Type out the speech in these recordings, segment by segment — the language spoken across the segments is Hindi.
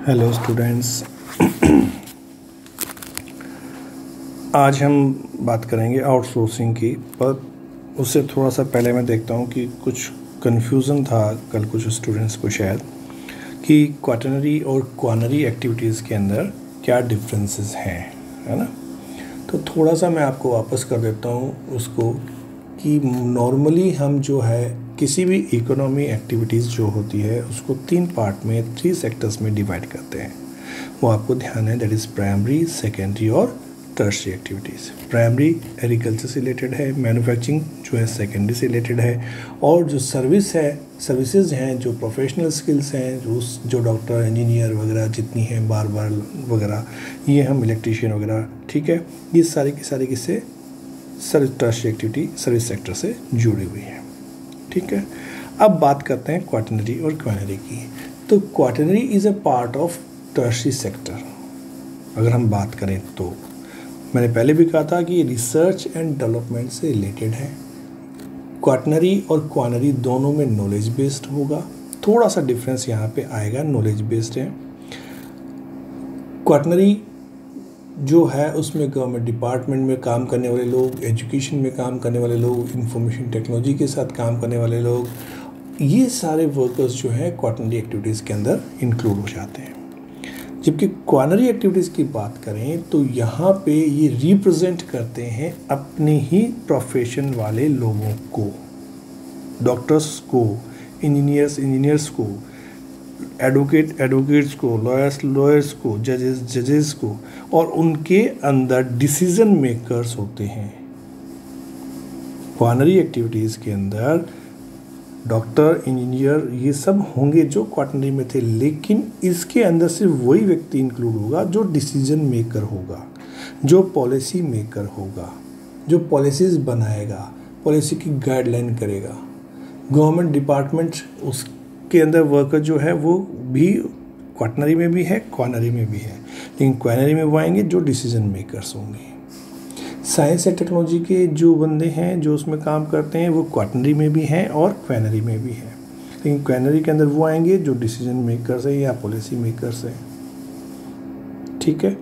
Hello students. आज हम बात करेंगे आउटसोर्सिंग की, पर उससे थोड़ा सा पहले मैं देखता हूँ कि कुछ कन्फ्यूज़न था कल कुछ स्टूडेंट्स को शायद, कि क्वाटरनरी और क्वानरी एक्टिविटीज़ के अंदर क्या डिफरेंसेस हैं, है ना। तो थोड़ा सा मैं आपको वापस कर देता हूँ उसको, कि नॉर्मली हम जो है किसी भी इकोनॉमी एक्टिविटीज़ जो होती है उसको 3 पार्ट में 3 सेक्टर्स में डिवाइड करते हैं। वो आपको ध्यान है, दैट इज़ प्राइमरी, सेकेंडरी और टर्शरी एक्टिविटीज़। प्राइमरी एग्रीकल्चर से रिलेटेड है, मैन्युफैक्चरिंग जो है सेकेंडरी से रिलेटेड है, और जो सर्विसेज हैं, जो प्रोफेशनल स्किल्स हैं, जो डॉक्टर, इंजीनियर वगैरह जितनी हैं, बार्बर वगैरह, ये हम इलेक्ट्रीशियन वगैरह, ठीक है, ये सारी की सारी किससे टर्शरी एक्टिविटी सर्विस सेक्टर से जुड़ी हुई है, ठीक है। अब बात करते हैं क्वाटरनरी और क्वानरी की। तो quaternary is a part of tertiary sector. अगर हम बात करें तो मैंने पहले भी कहा था कि ये रिसर्च एंड डेवलपमेंट से रिलेटेड है। क्वाटरनरी और क्वानरी दोनों में नॉलेज बेस्ड होगा, थोड़ा सा डिफरेंस यहाँ पे आएगा, नॉलेज बेस्ड है। क्वाटरनरी जो है उसमें गवर्नमेंट डिपार्टमेंट में काम करने वाले लोग, एजुकेशन में काम करने वाले लोग, इंफॉर्मेशन टेक्नोलॉजी के साथ काम करने वाले लोग, ये सारे वर्कर्स जो हैं क्वाटरनरी एक्टिविटीज़ के अंदर इंक्लूड हो जाते हैं। जबकि क्वानरी एक्टिविटीज़ की बात करें तो यहाँ पे ये रिप्रेजेंट करते हैं अपने ही प्रोफेशन वाले लोगों को, डॉक्टर्स को, इंजीनियर्स को, एडवोकेट्स को, लॉयर्स को, जजेस को, और उनके अंदर डिसीजन मेकर्स होते हैं। क्वानरी एक्टिविटीज़ के अंदर डॉक्टर, इंजीनियर ये सब होंगे जो क्वाटरनरी में थे, लेकिन इसके अंदर सिर्फ वही व्यक्ति इंक्लूड होगा जो डिसीजन मेकर होगा, जो पॉलिसी मेकर होगा, जो पॉलिसीज़ बनाएगा, पॉलिसी की गाइडलाइन करेगा। गवर्नमेंट डिपार्टमेंट उसके अंदर वर्कर जो है वो भी क्वाटरनरी में भी है, क्वानरी में भी है, लेकिन क्वानरी में वो आएंगे जो डिसीजन मेकर्स होंगे। साइंस एंड टेक्नोलॉजी के जो बंदे हैं जो उसमें काम करते हैं वो क्वाटरनरी में भी हैं और क्वानरी में भी हैं, लेकिन क्वानरी के अंदर वो आएंगे जो डिसीजन मेकर्स हैं या पॉलिसी मेकर्स हैं, ठीक है।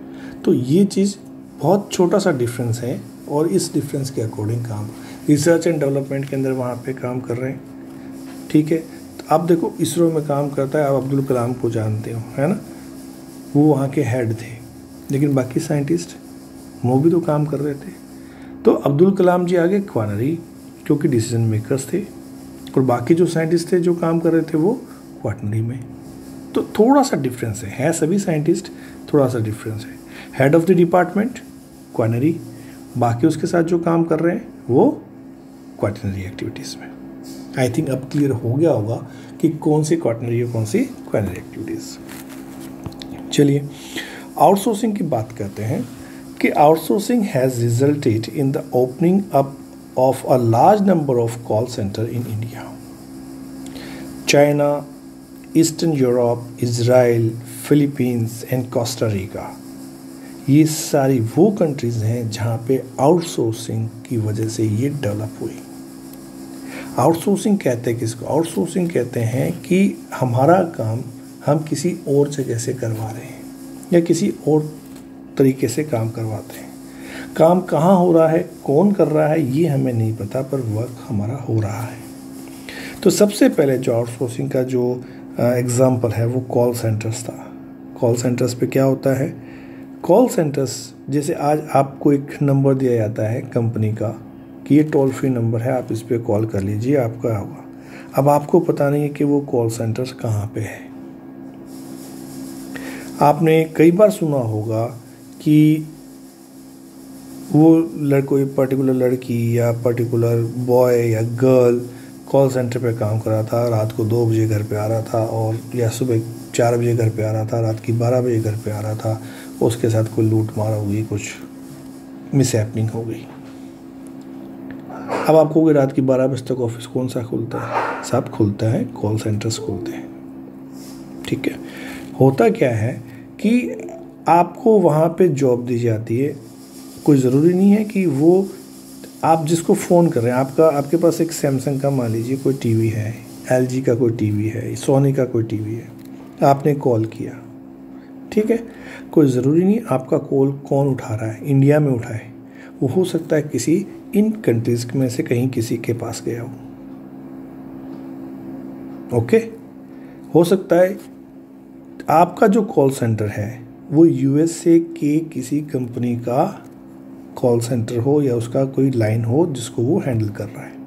तो ये चीज़ बहुत छोटा सा डिफरेंस है, और इस डिफरेंस के अकॉर्डिंग काम रिसर्च एंड डेवलपमेंट के अंदर वहाँ पे काम कर रहे हैं, ठीक है। तो आप देखो इसरो में काम करता है, आप अब्दुल कलाम को जानते हो, है ना, वो वहाँ के हेड थे, लेकिन बाकी साइंटिस्ट वो भी तो काम कर रहे थे। तो अब्दुल कलाम जी आगे क्वानरी क्योंकि डिसीजन मेकर्स थे, और बाकी जो साइंटिस्ट थे जो काम कर रहे थे वो क्वाटरनरी में। तो थोड़ा सा डिफरेंस है सभी साइंटिस्ट, थोड़ा सा डिफरेंस है। हेड ऑफ द डिपार्टमेंट क्वानरी, बाकी उसके साथ जो काम कर रहे हैं वो क्वाटरनरी एक्टिविटीज़ में। आई थिंक अब क्लियर हो गया होगा कि कौन सी क्वाटरनरी और कौन सी क्वानरी एक्टिविटीज़। चलिए आउटसोर्सिंग की बात करते हैं कि outsourcing has resulted in the opening up of a large number of call centre in India. China, eastern Europe, Israel, Philippines and Costa Rica, ये सारी वो कंट्रीज़ हैं जहाँ पे आउटसोर्सिंग की वजह से ये डेवलप हुई। आउटसोर्सिंग कहते हैं किसको? आउटसोर्सिंग कहते हैं कि हमारा काम हम किसी और जगह से करवा रहे हैं या किसी और तरीके से काम करवाते हैं। काम कहाँ हो रहा है, कौन कर रहा है, ये हमें नहीं पता, पर वर्क हमारा हो रहा है। तो सबसे पहले जो आउटसोर्सिंग का जो एग्जाम्पल है वो कॉल सेंटर्स था। कॉल सेंटर्स पे क्या होता है? कॉल सेंटर्स जैसे आज आपको एक नंबर दिया जाता है कंपनी का कि ये टोल फ्री नंबर है, आप इस पर कॉल कर लीजिए, आपका होगा। अब आपको पता नहीं है कि वो कॉल सेंटर्स कहाँ पे है। आपने कई बार सुना होगा कि वो कोई पर्टिकुलर लड़की या पर्टिकुलर बॉय या गर्ल कॉल सेंटर पे काम कर रहा था, रात को 2 बजे घर पे आ रहा था, और या सुबह 4 बजे घर पे आ रहा था, रात की 12 बजे घर पे आ रहा था, उसके साथ कोई लूट मार हो गई, कुछ मिसहैपनिंग हो गई। अब आपको रात की 12 बजे तक ऑफिस कौन सा खुलता है? सब खुलता है, कॉल सेंटर्स खुलते हैं, ठीक है। होता क्या है कि आपको वहाँ पे जॉब दी जाती है, कोई ज़रूरी नहीं है कि वो आप जिसको फ़ोन कर रहे हैं, आपके पास एक सैमसंग का मान लीजिए कोई टीवी है, एलजी का कोई टीवी है, सोनी का कोई टीवी है, आपने कॉल किया, ठीक है, कोई ज़रूरी नहीं आपका कॉल कौन उठा रहा है इंडिया में उठाए, वो हो सकता है किसी इन कंट्रीज़ में से कहीं किसी के पास गया हो। ओके, हो सकता है आपका जो कॉल सेंटर है वो यूएसए के किसी कंपनी का कॉल सेंटर हो या उसका कोई लाइन हो जिसको वो हैंडल कर रहा है।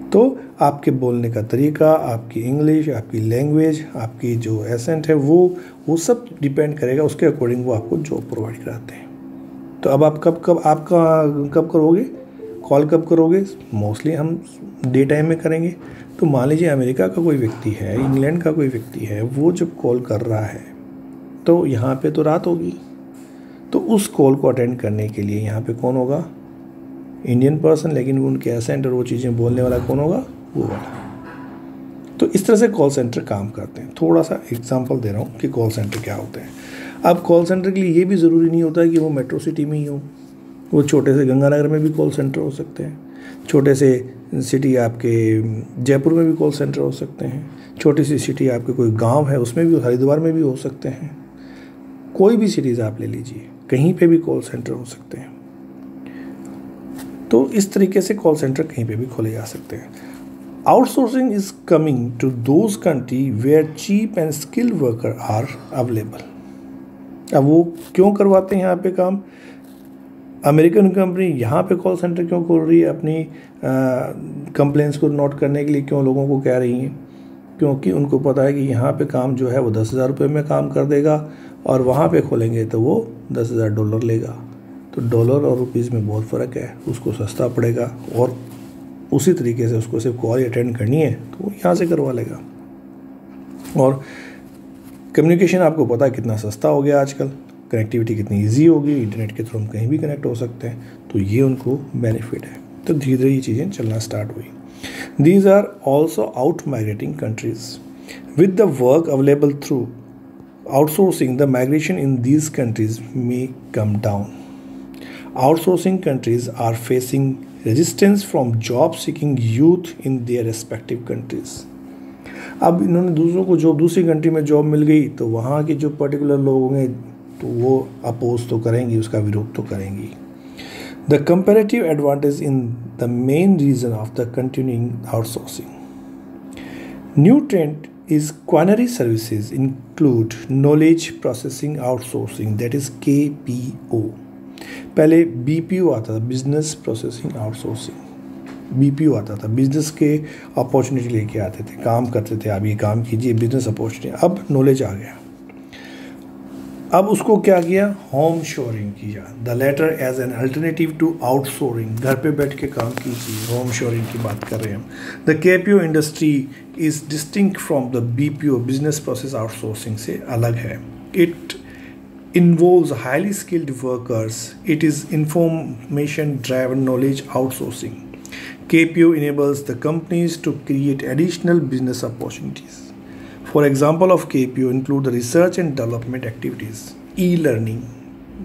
तो आपके बोलने का तरीका, आपकी इंग्लिश, आपकी लैंग्वेज, आपकी जो एसेंट है वो सब डिपेंड करेगा, उसके अकॉर्डिंग वो आपको जॉब प्रोवाइड कराते हैं। तो अब आप कब करोगे कॉल, कब करोगे? मोस्टली हम डे टाइम में करेंगे। तो मान लीजिए अमेरिका का कोई व्यक्ति है, इंग्लैंड का कोई व्यक्ति है, वो जब कॉल कर रहा है तो यहाँ पे तो रात होगी, तो उस कॉल को अटेंड करने के लिए यहाँ पे कौन होगा? इंडियन पर्सन, लेकिन उनके एसेंट और वो चीज़ें बोलने वाला कौन होगा? वो वाला। तो इस तरह से कॉल सेंटर काम करते हैं। थोड़ा सा एग्जांपल दे रहा हूँ कि कॉल सेंटर क्या होते हैं। अब कॉल सेंटर के लिए ये भी ज़रूरी नहीं होता है कि वो मेट्रो सिटी में ही हो, वो छोटे से गंगानगर में भी कॉल सेंटर हो सकते हैं, छोटे से सिटी आपके जयपुर में भी कॉल सेंटर हो सकते हैं, छोटी सी सिटी आपके कोई गांव है उसमें भी, हरिद्वार में भी हो सकते हैं। कोई भी सिटीज़ आप ले लीजिए, कहीं पे भी कॉल सेंटर हो सकते हैं। तो इस तरीके से कॉल सेंटर कहीं पे भी खोले जा सकते हैं। Outsourcing is coming to those country where cheap and skilled worker are available. अब वो क्यों करवाते हैं यहाँ पे काम? अमेरिकन कंपनी यहाँ पे कॉल सेंटर क्यों खोल रही है? अपनी कंप्लेंट्स को नोट करने के लिए क्यों लोगों को कह रही हैं? क्योंकि उनको पता है कि यहाँ पे काम जो है वो 10,000 रुपये में काम कर देगा और वहाँ पे खोलेंगे तो वो $10,000 लेगा। तो डॉलर और रुपीज़ में बहुत फ़र्क है, उसको सस्ता पड़ेगा और उसी तरीके से उसको सिर्फ कॉल अटेंड करनी है तो वो यहाँ से करवा लेगा। और कम्युनिकेशन आपको पता है कितना सस्ता हो गया आजकल, कनेक्टिविटी कितनी इजी हो गई, इंटरनेट के थ्रू हम कहीं भी कनेक्ट हो सकते हैं, तो ये उनको बेनिफिट है। तो धीरे धीरे ये चीज़ें चलना स्टार्ट हुई। These are also out migrating countries with the work available through outsourcing, the migration in these countries may come down. Outsourcing countries are facing resistance from job-seeking youth in their respective countries. अब इन्होंने दूसरों को जॉब, दूसरी कंट्री में जॉब मिल गई तो वहाँ के जो पर्टिकुलर लोग होंगे तो वो अपोज तो करेंगी, उसका विरोध तो करेंगी। The comparative advantage in the main reason of the continuing outsourcing. New trend is quaternary services include knowledge processing outsourcing, that is KPO. पहले BPO आता था, बिजनेस प्रोसेसिंग आउटसोर्सिंग। BPO आता था, बिजनेस के अपॉर्चुनिटी लेके आते थे, काम करते थे, आप ये काम कीजिए, बिजनेस अपॉर्चुनिटी। अब नॉलेज आ गया, अब उसको क्या किया? होम शोरिंग किया। The latter as an alternative to outsourcing, घर पे बैठ के काम कीजिए, होम शोरिंग की बात कर रहे हैं हम। The KPO industry is distinct from the BPO, business process outsourcing से अलग है। It involves highly skilled workers. It is information driven knowledge outsourcing. KPO enables the companies to create additional business opportunities. For example of KPO include the research and development activities, e-learning,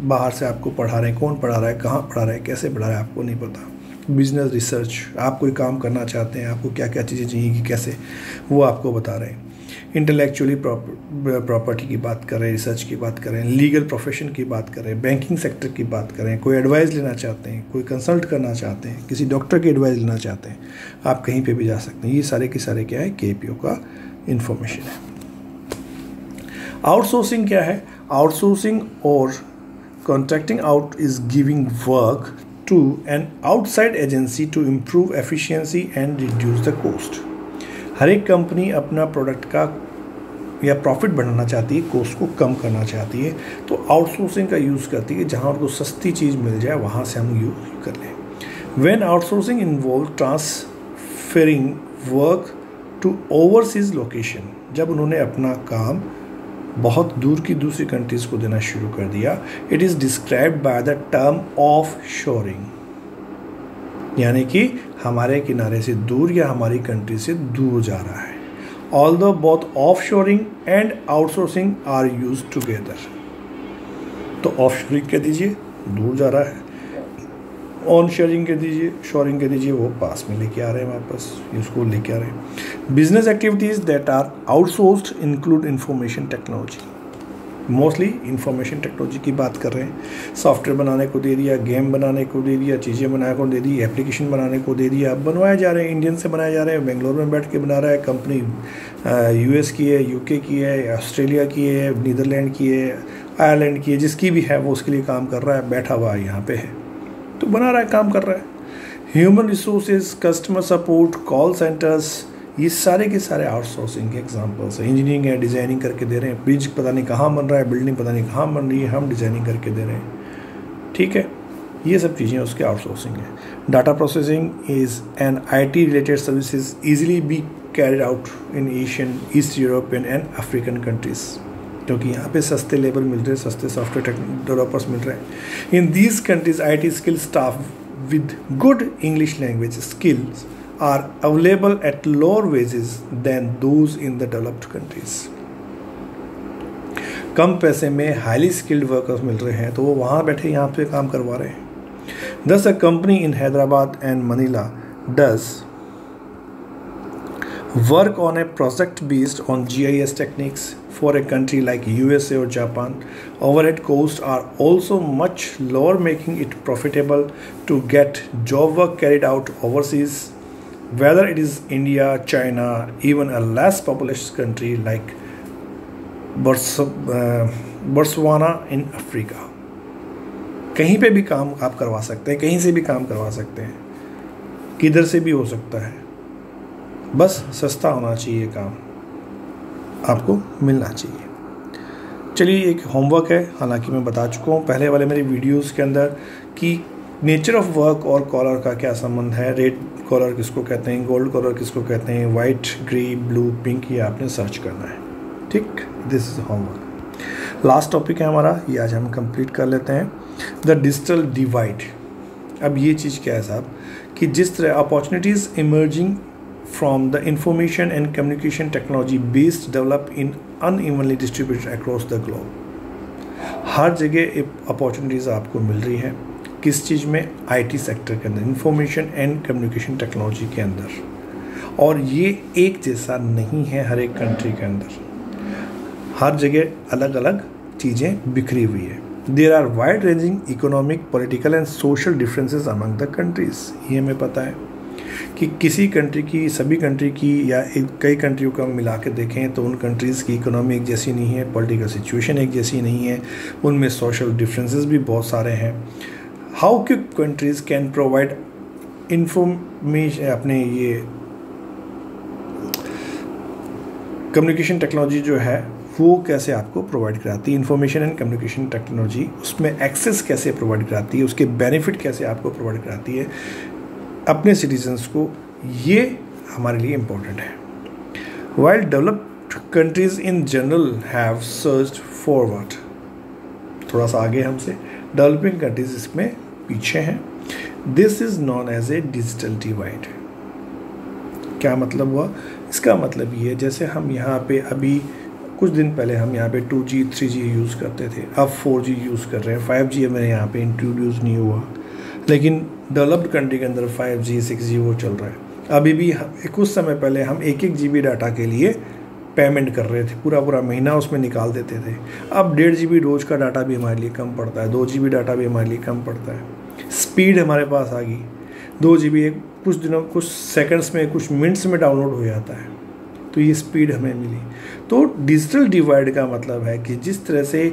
बाहर से आपको पढ़ा रहे हैं, कौन पढ़ा रहा है, कहाँ पढ़ा रहा है, कैसे पढ़ा रहा है आपको नहीं पता। बिजनेस रिसर्च, आप कोई काम करना चाहते हैं, आपको क्या क्या चीज़ें चाहिए कि कैसे, वो आपको बता रहे हैं। इंटेलेक्चुअली प्रॉपर्टी की बात कर रहे हैं, रिसर्च की बात कर रहे हैं, लीगल प्रोफेशन की बात कर रहे हैं, बैंकिंग सेक्टर की बात कर रहे हैं, कोई एडवाइस लेना चाहते हैं, कोई कंसल्ट करना चाहते हैं, किसी डॉक्टर की एडवाइस लेना चाहते हैं, आप कहीं पे भी जा सकते हैं। ये सारे के सारे क्या है? KPO का इंफॉर्मेशन है। आउटसोर्सिंग क्या है? आउटसोर्सिंग और contracting out is giving work to an outside agency to improve efficiency and reduce the cost. हर एक कंपनी अपना प्रोडक्ट का या प्रॉफिट बढ़ाना चाहती है, कॉस्ट को कम करना चाहती है, तो आउटसोर्सिंग का यूज़ करती है। जहाँ उनको सस्ती चीज़ मिल जाए वहाँ से हम यूज़ कर लें। When outsourcing involve transferring work to overseas location, जब उन्होंने अपना काम बहुत दूर की दूसरी कंट्रीज़ को देना शुरू कर दिया, it is described by the term of shoring, यानी कि हमारे किनारे से दूर या हमारी कंट्री से दूर जा रहा है। Although both offshoring and outsourcing are used together, तो offshoring कह दीजिए दूर जा रहा है, ऑनशोरिंग कह दीजिए, शोरिंग कह दीजिए वो पास में लेके आ रहे हैं वापस, उसको लेके आ रहे हैं। Business activities that are outsourced include information technology, mostly information technology की बात कर रहे हैं। सॉफ्टवेयर बनाने को दे दिया, गेम बनाने को दे दिया, चीज़ें बनाने को दे दी, एप्लीकेशन बनाने को दे दिया, अब बनवाए जा रहे हैं, इंडियन से बनाए जा रहे हैं, बेंगलोर में बैठ के बना रहा है कंपनी, यूएस की है, यूके की है, ऑस्ट्रेलिया की है, नीदरलैंड की है, आयरलैंड की है, जिसकी भी है वो उसके लिए काम कर रहा है, बैठा हुआ है यहाँ पे है, तो बना रहा है, काम कर रहा है। Human resources, customer support, call centres, ये सारे के सारे आउटसोर्सिंग के एग्जांपल्स हैं। इंजीनियरिंग है, डिज़ाइनिंग करके दे रहे हैं, ब्रिज पता नहीं कहाँ बन रहा है, बिल्डिंग पता नहीं कहाँ बन रही है, हम डिज़ाइनिंग करके दे रहे हैं, ठीक है। ये सब चीज़ें उसके आउटसोर्सिंग है। Data processing is an IT related services easily be carried out in Asian, east European and African countries, क्योंकि यहाँ पे सस्ते लेबर मिल रहे हैं, सस्ते सॉफ्टवेयर डेवलपर्स मिल रहे हैं। In these countries IT skill staff with good English language skills are available at lower wages than those in the developed countries. कम पैसे में हाईली स्किल्ड वर्कर्स मिल रहे हैं, तो वो वहाँ बैठे यहाँ पे काम करवा रहे हैं। Thus a company in Hyderabad and Manila does work on a project based on GIS techniques. For a country like USA or Japan, overhead costs are also much lower, making it profitable to get job work carried out overseas, whether it is India, China, even a less populous country like Botswana in Africa. कहीं पे भी काम आप करवा सकते हैं, कहीं से भी काम करवा सकते हैं, किधर से भी हो सकता है, बस सस्ता होना चाहिए, काम आपको मिलना चाहिए। चलिए, एक होमवर्क है, हालांकि मैं बता चुका हूँ पहले वाले मेरे वीडियोस के अंदर कि नेचर ऑफ वर्क और कॉलर का क्या संबंध है, रेड कॉलर किसको कहते हैं, गोल्ड कॉलर किसको कहते हैं, वाइट, ग्रे, ब्लू, पिंक, ये आपने सर्च करना है, ठीक। This is homework. Last topic है हमारा, ये आज हम कंप्लीट कर लेते हैं, द डिजिटल डिवाइड। अब ये चीज़ क्या है साहब, कि जिस तरह opportunities emerging from the information and communication technology based develop in unevenly distributed across the globe। हर जगह अपॉर्चुनिटीज़ आपको मिल रही है, किस चीज़ में, IT सेक्टर के अंदर, इंफॉर्मेशन एंड कम्युनिकेशन टेक्नोलॉजी के अंदर, और ये एक जैसा नहीं है हर एक कंट्री के अंदर, हर जगह अलग अलग चीज़ें बिखरी हुई है। There are wide ranging economic, political and social differences among the countries. ये हमें पता है कि किसी कंट्री की, सभी कंट्री की या कई कंट्रियों का मिला के देखें तो उन कंट्रीज़ की इकोनॉमी एक जैसी नहीं है, पॉलिटिकल सिचुएशन एक जैसी नहीं है, उनमें सोशल डिफरेंसेस भी बहुत सारे हैं। हाउ के कंट्रीज़ कैन प्रोवाइड इंफॉर्मेशन, अपने ये कम्युनिकेशन टेक्नोलॉजी जो है वो कैसे आपको प्रोवाइड कराती है, इंफॉर्मेशन एंड कम्युनिकेशन टेक्नोलॉजी, उसमें एक्सेस कैसे प्रोवाइड कराती है, उसके बेनिफिट कैसे आपको प्रोवाइड कराती है अपने सिटीजन्स को, ये हमारे लिए इम्पोर्टेंट है। While developed countries in general have surged forward, थोड़ा सा आगे हमसे, डेवलपिंग कंट्रीज इसमें पीछे हैं। This is known as a digital divide. क्या मतलब हुआ, इसका मतलब ये, जैसे हम यहाँ पे अभी कुछ दिन पहले हम यहाँ पे 2G 3G यूज़ करते थे, अब 4G यूज़ कर रहे हैं, 5G हमारे यहाँ पे इंट्रोड्यूस नहीं हुआ, लेकिन डेवलप्ड कंट्री के अंदर 5G 6G वो चल रहा है। अभी भी कुछ समय पहले हम 1-1 GB डाटा के लिए पेमेंट कर रहे थे, पूरा पूरा महीना उसमें निकाल देते थे। अब 1.5 GB रोज़ का डाटा भी हमारे लिए कम पड़ता है, 2 GB डाटा भी हमारे लिए कम पड़ता है। स्पीड हमारे पास आ गई, 2 GB कुछ दिनों, कुछ सेकंड्स में, कुछ मिनट्स में डाउनलोड हो जाता है, तो ये स्पीड हमें मिली। तो डिजिटल डिवाइड का मतलब है कि जिस तरह से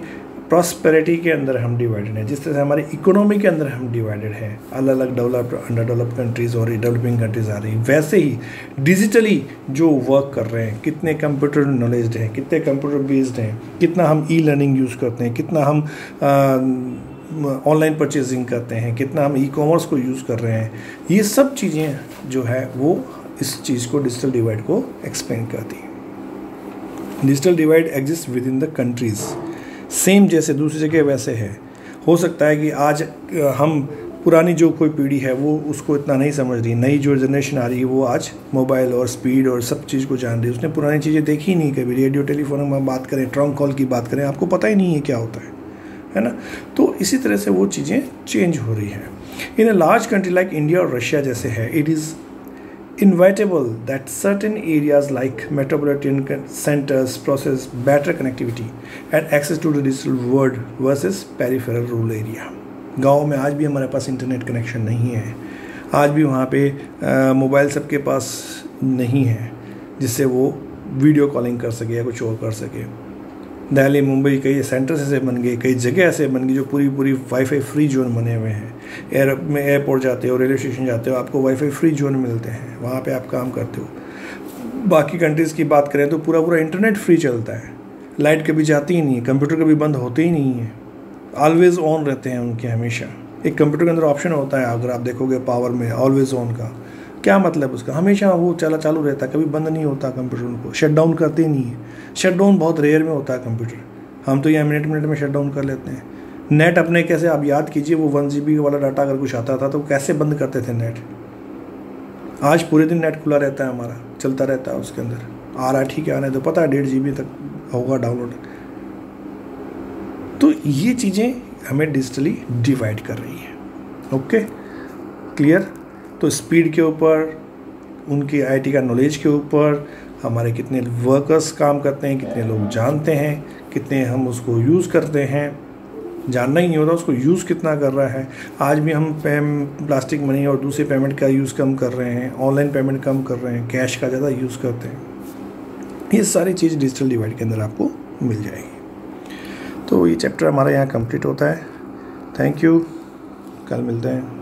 प्रॉस्पेरिटी के अंदर हम डिवाइडेड हैं, जिस तरह से हमारी इकोनॉमी के अंदर हम डिवाइडेड हैं, अलग अलग डेवलप्ड, अंडर डेवलप्ड कंट्रीज़ और डेवलपिंग कंट्रीज़ आ रही, वैसे ही डिजिटली जो वर्क कर रहे हैं, कितने कंप्यूटर नॉलेज हैं, कितने कंप्यूटर बेस्ड हैं, कितना हम लर्निंग यूज़ करते हैं, कितना हम ऑनलाइन परचेजिंग करते हैं, कितना हम कॉमर्स को यूज़ कर रहे हैं, ये सब चीज़ें जो है वो इस चीज़ को, डिजिटल डिवाइड को एक्सप्लेन करती है। Digital divide exist with in the countries, same जैसे दूसरी जगह वैसे है। हो सकता है कि आज हम पुरानी जो कोई पीढ़ी है वो उसको इतना नहीं समझ रही, नई जो जनरेशन आ रही है वो आज मोबाइल और स्पीड और सब चीज़ को जान रही है, उसने पुरानी चीज़ें देखी नहीं कभी। रेडियो टेलीफोन में बात करें, ट्रंक कॉल की बात करें, आपको पता ही नहीं है क्या होता है ना। तो इसी तरह से वो चीज़ें चेंज हो रही हैं। In a large country like India और रशिया जैसे है, it is inevitable that certain areas like metropolitan centers process better connectivity and access to the digital world versus peripheral rural area. गाँव में आज भी हमारे पास इंटरनेट कनेक्शन नहीं है, आज भी वहाँ पे मोबाइल सबके पास नहीं है जिससे वो वीडियो कॉलिंग कर सके या कुछ और कर सके। दिल्ली मुंबई कई सेंटर्स ऐसे बन गए, कई जगह ऐसे बन गई जो पूरी वाईफाई फ्री जोन बने हुए हैं। एयरपोर्ट जाते हो, रेलवे स्टेशन जाते हो, आपको वाईफाई फ्री जोन मिलते हैं, वहाँ पे आप काम करते हो। बाकी कंट्रीज़ की बात करें तो पूरा इंटरनेट फ्री चलता है, लाइट कभी जाती ही नहीं है, कंप्यूटर कभी बंद होते ही नहीं है, ऑलवेज़ ऑन रहते हैं उनके हमेशा। एक कंप्यूटर के अंदर ऑप्शन होता है, अगर आप देखोगे पावर में ऑलवेज़ ऑन का क्या मतलब उसका, हमेशा वो चालू रहता है, कभी बंद नहीं होता कंप्यूटर को, शट डाउन करते ही नहीं है। शट डाउन बहुत रेयर में होता है कंप्यूटर, हम तो यहाँ मिनट में शट डाउन कर लेते हैं। नेट अपने कैसे आप याद कीजिए, वो 1 GB वाला डाटा अगर कुछ आता था तो कैसे बंद करते थे नेट। आज पूरे दिन नेट खुला रहता है, हमारा चलता रहता है, उसके अंदर आ रहा है ठीक है, आने तो पता है 1.5 GB तक होगा डाउनलोड। तो ये चीज़ें हमें डिजिटली डिवाइड कर रही है। Okay, clear. तो स्पीड के ऊपर, उनकी IT का नॉलेज के ऊपर, हमारे कितने वर्कर्स काम करते हैं, कितने लोग जानते हैं, कितने हम उसको यूज़ करते हैं, जानना ही नहीं होता उसको यूज़ कितना कर रहा है। आज भी हम प्लास्टिक मनी और दूसरे पेमेंट का यूज़ कम कर रहे हैं, ऑनलाइन पेमेंट कम कर रहे हैं, कैश का ज़्यादा यूज़ करते हैं। ये सारी चीज़ डिजिटल डिवाइड के अंदर आपको मिल जाएगी। तो ये चैप्टर हमारा यहाँ कंप्लीट होता है। थैंक यू, कल मिलते हैं।